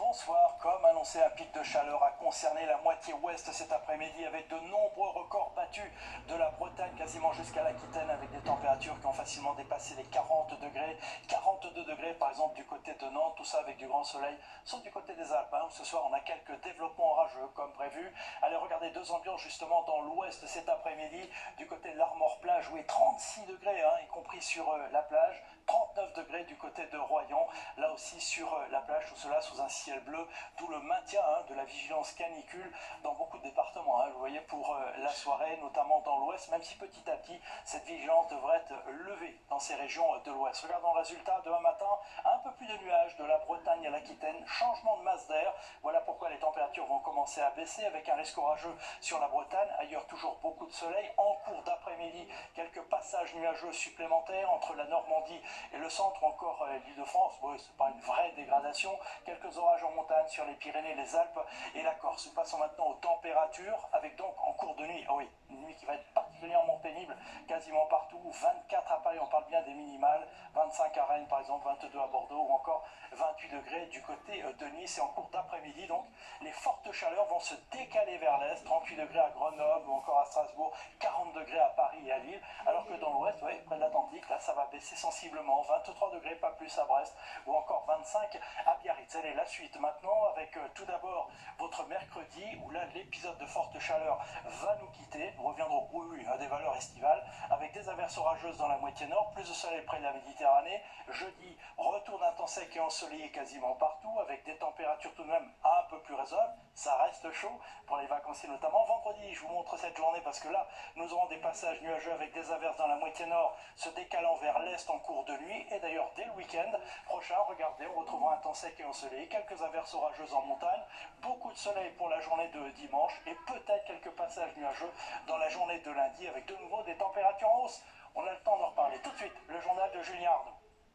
Bonsoir, comme annoncé, un pic de chaleur a concerné la moitié ouest cet après-midi avec de nombreux records battus de la Bretagne quasiment jusqu'à l'Aquitaine avec des températures qui ont facilement dépassé les 40 degrés, 42 degrés par exemple du côté de Nantes, tout ça avec du grand soleil, sauf du côté des Alpes, où ce soir on a quelques développements orageux comme prévu. Allez regarder deux ambiances justement dans l'ouest cet après-midi, du côté de l'Armor-Plage où il est 36 degrés, y compris sur la plage, 39 degrés du côté de Royan, là aussi sur la plage, tout cela sous un ciel bleu, d'où le maintien de la vigilance canicule dans beaucoup de départements, vous voyez, pour la soirée, notamment dans l'ouest, même si petit à petit, cette vigilance devrait être levée dans ces régions de l'ouest. Regardons le résultat, demain matin, un peu plus de nuages de la Bretagne à l'Aquitaine, changement de masse d'air, voilà pourquoi les températures vont commencer à baisser avec un risque orageux sur la Bretagne, ailleurs toujours beaucoup de soleil, en cours d'après-midi, quelques passages nuageux supplémentaires entre la Normandie et le centre, ou encore l'Île-de-France. Oui, c'est pas une vraie dégradation, quelques orages en montagne sur les Pyrénées, les Alpes et la Corse. Nous passons maintenant aux températures, avec donc en cours de nuit, oui, une nuit qui va être particulièrement pénible, quasiment partout, 24 à Paris, on parle bien des minimales, 25 à Rennes par exemple, 22 à Bordeaux, ou encore 28 degrés du côté de Nice. Et en cours d'après-midi, donc, les fortes chaleurs vont se décaler vers l'est, 38 degrés à Grenoble ou encore à Strasbourg, 40 degrés à Paris et à Lille, alors que dans l'ouest, ouais, près de l'Atlantique, là ça va baisser sensiblement, 23 degrés, pas plus à Brest, ou encore 25 à Biarritz. Allez, la suite maintenant avec tout d'abord votre mercredi, où là l'épisode de forte chaleur va nous quitter. Nous reviendrons, oui, à des valeurs estivales, avec des averses orageuses dans la moitié nord, plus de soleil près de la Méditerranée. Jeudi, retour d'un temps sec et ensoleillé quasiment partout, avec des températures tout de même un peu plus raisonnables. Ça reste chaud pour les vacanciers notamment. Vendredi, je vous montre cette journée parce que là, nous aurons des passages nuageux avec des averses dans la moitié nord, se décalant vers l'est en cours de nuit. Et d'ailleurs, dès le week-end prochain, regardez, on retrouvera un temps sec et ensoleillé, quelques averses orageuses en montagne, beaucoup de soleil pour la journée de dimanche et peut-être quelques passages nuageux dans la journée de lundi avec de nouveau des températures en hausse. On a le temps d'en reparler tout de suite. Le journal de Julien Arnaud.